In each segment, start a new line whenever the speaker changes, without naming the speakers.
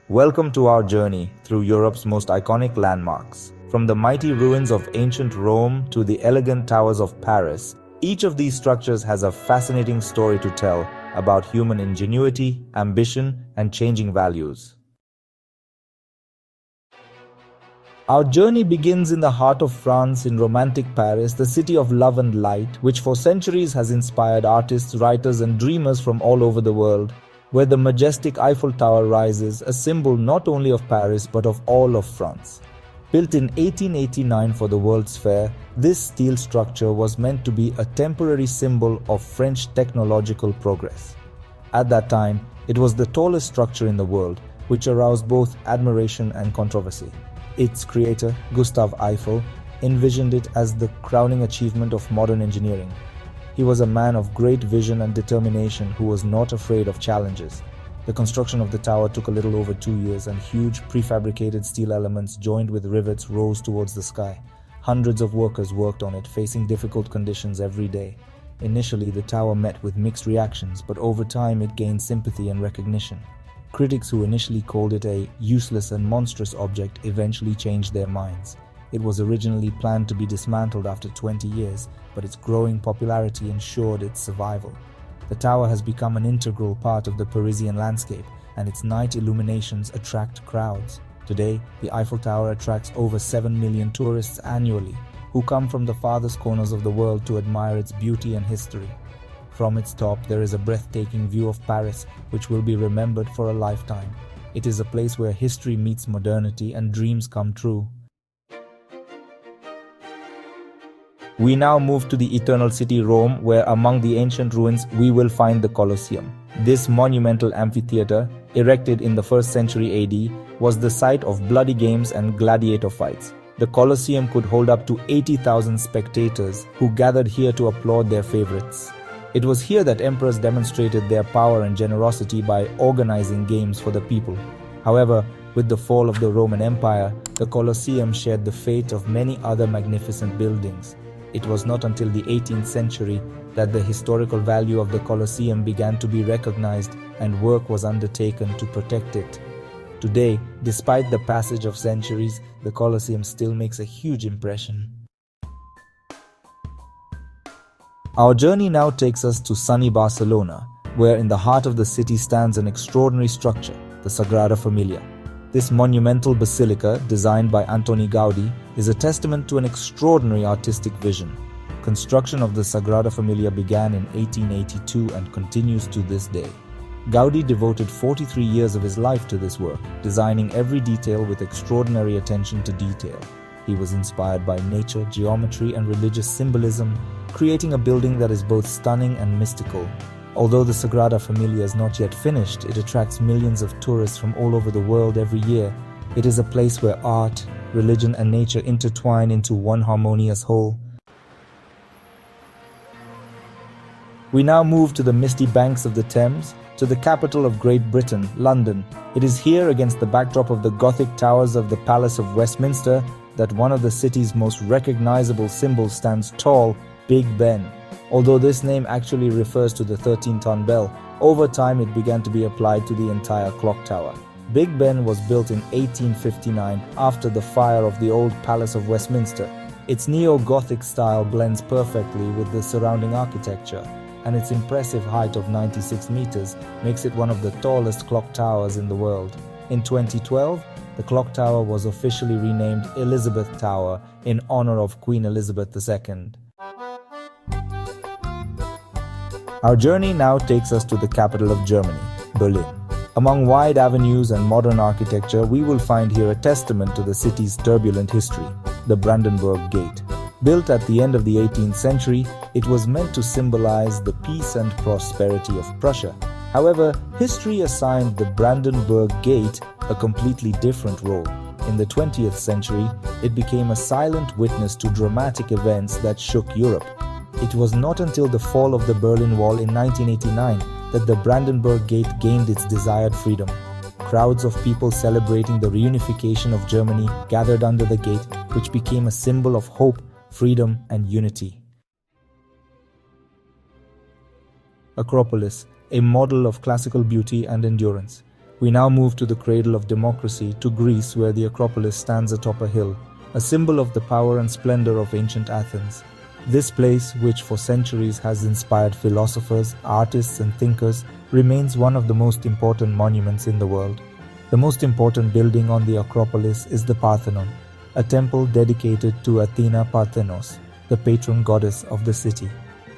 Welcome to our journey through Europe's most iconic landmarks. From the mighty ruins of ancient Rome to the elegant towers of Paris, each of these structures has a fascinating story to tell about human ingenuity, ambition, and changing values. Our journey begins in the heart of France in romantic Paris, the city of love and light, which for centuries has inspired artists, writers, and dreamers from all over the world. Where the majestic Eiffel Tower rises, a symbol not only of Paris but of all of France. Built in 1889 for the World's Fair, this steel structure was meant to be a temporary symbol of French technological progress. At that time, it was the tallest structure in the world, which aroused both admiration and controversy. Its creator, Gustave Eiffel, envisioned it as the crowning achievement of modern engineering. He was a man of great vision and determination who was not afraid of challenges. The construction of the tower took a little over 2 years, and huge prefabricated steel elements joined with rivets rose towards the sky. Hundreds of workers worked on it, facing difficult conditions every day. Initially, the tower met with mixed reactions, but over time it gained sympathy and recognition. Critics who initially called it a useless and monstrous object eventually changed their minds. It was originally planned to be dismantled after 20 years, but its growing popularity ensured its survival. The tower has become an integral part of the Parisian landscape, and its night illuminations attract crowds. Today, the Eiffel Tower attracts over 7 million tourists annually, who come from the farthest corners of the world to admire its beauty and history. From its top, there is a breathtaking view of Paris, which will be remembered for a lifetime. It is a place where history meets modernity and dreams come true. We now move to the Eternal City, Rome, where among the ancient ruins we will find the Colosseum. This monumental amphitheater, erected in the 1st century AD, was the site of bloody games and gladiator fights. The Colosseum could hold up to 80,000 spectators who gathered here to applaud their favorites. It was here that emperors demonstrated their power and generosity by organizing games for the people. However, with the fall of the Roman Empire, the Colosseum shared the fate of many other magnificent buildings. It was not until the 18th century that the historical value of the Colosseum began to be recognized and work was undertaken to protect it. Today, despite the passage of centuries, the Colosseum still makes a huge impression. Our journey now takes us to sunny Barcelona, where in the heart of the city stands an extraordinary structure, the Sagrada Familia. This monumental basilica, designed by Antoni Gaudí, is a testament to an extraordinary artistic vision. Construction of the Sagrada Familia began in 1882 and continues to this day. Gaudí devoted 43 years of his life to this work, designing every detail with extraordinary attention to detail. He was inspired by nature, geometry, and religious symbolism, creating a building that is both stunning and mystical. Although the Sagrada Familia is not yet finished, it attracts millions of tourists from all over the world every year. It is a place where art, religion, and nature intertwine into one harmonious whole. We now move to the misty banks of the Thames, to the capital of Great Britain, London. It is here, against the backdrop of the Gothic towers of the Palace of Westminster, that one of the city's most recognizable symbols stands tall, Big Ben. Although this name actually refers to the 13-ton bell, over time it began to be applied to the entire clock tower. Big Ben was built in 1859 after the fire of the old Palace of Westminster. Its neo-Gothic style blends perfectly with the surrounding architecture, and its impressive height of 96 meters makes it one of the tallest clock towers in the world. In 2012, the clock tower was officially renamed Elizabeth Tower in honor of Queen Elizabeth II. Our journey now takes us to the capital of Germany, Berlin. Among wide avenues and modern architecture, we will find here a testament to the city's turbulent history, the Brandenburg Gate. Built at the end of the 18th century, it was meant to symbolize the peace and prosperity of Prussia. However, history assigned the Brandenburg Gate a completely different role. In the 20th century, it became a silent witness to dramatic events that shook Europe. It was not until the fall of the Berlin Wall in 1989 that the Brandenburg Gate gained its desired freedom. Crowds of people celebrating the reunification of Germany gathered under the gate, which became a symbol of hope, freedom, and unity. Acropolis, a model of classical beauty and endurance. We now move to the cradle of democracy, to Greece, where the Acropolis stands atop a hill, a symbol of the power and splendor of ancient Athens. This place, which for centuries has inspired philosophers, artists, and thinkers, remains one of the most important monuments in the world. The most important building on the Acropolis is the Parthenon, a temple dedicated to Athena Parthenos, the patron goddess of the city.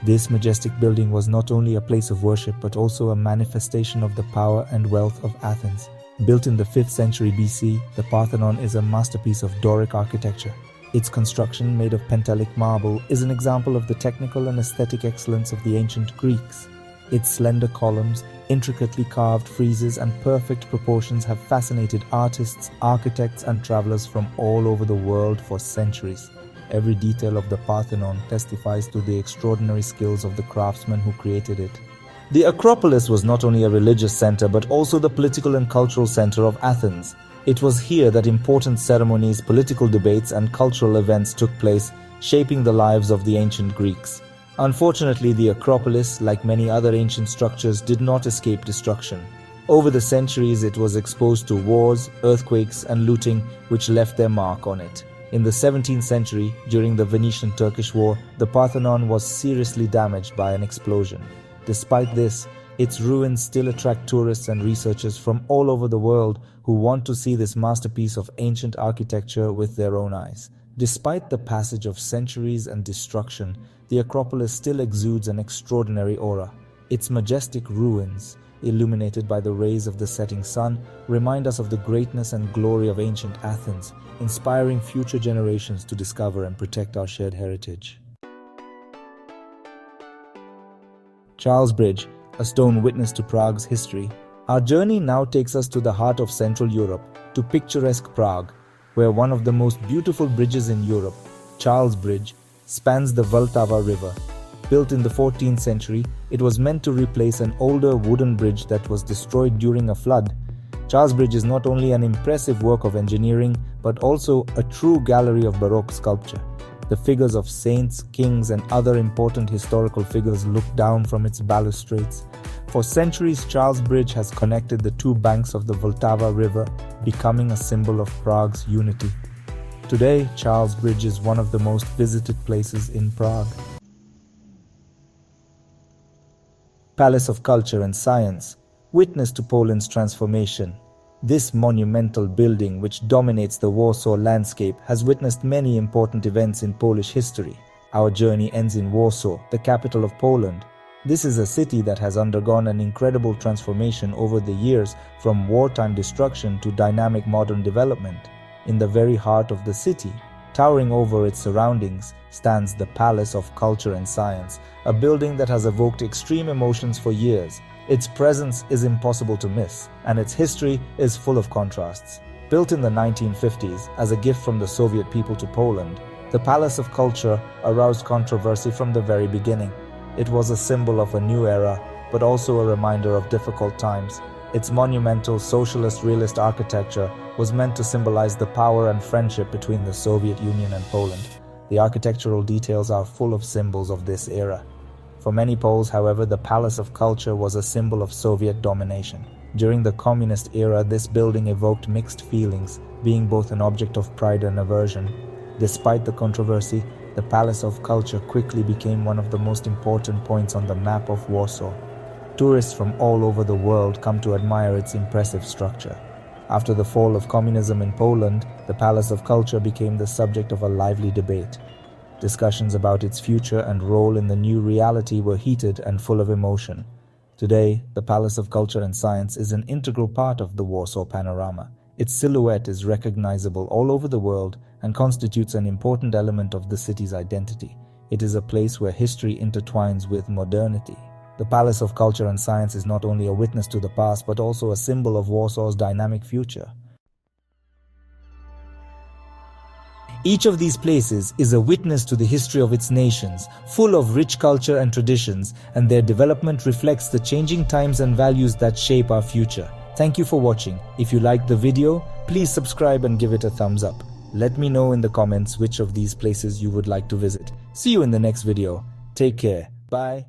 This majestic building was not only a place of worship but also a manifestation of the power and wealth of Athens. Built in the 5th century BC, the Parthenon is a masterpiece of Doric architecture. Its construction, made of Pentelic marble, is an example of the technical and aesthetic excellence of the ancient Greeks. Its slender columns, intricately carved friezes, and perfect proportions have fascinated artists, architects, and travelers from all over the world for centuries. Every detail of the Parthenon testifies to the extraordinary skills of the craftsmen who created it. The Acropolis was not only a religious center but also the political and cultural center of Athens. It was here that important ceremonies, political debates, and cultural events took place, shaping the lives of the ancient Greeks. Unfortunately, the Acropolis, like many other ancient structures, did not escape destruction. Over the centuries, it was exposed to wars, earthquakes, and looting, which left their mark on it. In the 17th century, during the Venetian-Turkish War, the Parthenon was seriously damaged by an explosion. Despite this, its ruins still attract tourists and researchers from all over the world who want to see this masterpiece of ancient architecture with their own eyes. Despite the passage of centuries and destruction, the Acropolis still exudes an extraordinary aura. Its majestic ruins, illuminated by the rays of the setting sun, remind us of the greatness and glory of ancient Athens, inspiring future generations to discover and protect our shared heritage. Charles Bridge, a stone witness to Prague's history. Our journey now takes us to the heart of Central Europe, to picturesque Prague, where one of the most beautiful bridges in Europe, Charles Bridge, spans the Vltava River. Built in the 14th century, it was meant to replace an older wooden bridge that was destroyed during a flood. Charles Bridge is not only an impressive work of engineering, but also a true gallery of Baroque sculpture. The figures of saints, kings, and other important historical figures look down from its balustrades. For centuries, Charles Bridge has connected the two banks of the Vltava River, becoming a symbol of Prague's unity. Today, Charles Bridge is one of the most visited places in Prague. Palace of Culture and Science, witness to Poland's transformation. This monumental building, which dominates the Warsaw landscape, has witnessed many important events in Polish history. Our journey ends in Warsaw, the capital of Poland. This is a city that has undergone an incredible transformation over the years, from wartime destruction to dynamic modern development. In the very heart of the city, towering over its surroundings, stands the Palace of Culture and Science, a building that has evoked extreme emotions for years. Its presence is impossible to miss, and its history is full of contrasts. Built in the 1950s as a gift from the Soviet people to Poland, the Palace of Culture aroused controversy from the very beginning. It was a symbol of a new era, but also a reminder of difficult times. Its monumental socialist realist architecture was meant to symbolize the power and friendship between the Soviet Union and Poland. The architectural details are full of symbols of this era. For many Poles, however, the Palace of Culture was a symbol of Soviet domination. During the communist era, this building evoked mixed feelings, being both an object of pride and aversion. Despite the controversy, the Palace of Culture quickly became one of the most important points on the map of Warsaw. Tourists from all over the world come to admire its impressive structure. After the fall of communism in Poland, the Palace of Culture became the subject of a lively debate. Discussions about its future and role in the new reality were heated and full of emotion. Today, the Palace of Culture and Science is an integral part of the Warsaw panorama. Its silhouette is recognizable all over the world and constitutes an important element of the city's identity. It is a place where history intertwines with modernity. The Palace of Culture and Science is not only a witness to the past, but also a symbol of Warsaw's dynamic future. Each of these places is a witness to the history of its nations, full of rich culture and traditions, and their development reflects the changing times and values that shape our future. Thank you for watching. If you liked the video, please subscribe and give it a thumbs up. Let me know in the comments which of these places you would like to visit. See you in the next video. Take care. Bye.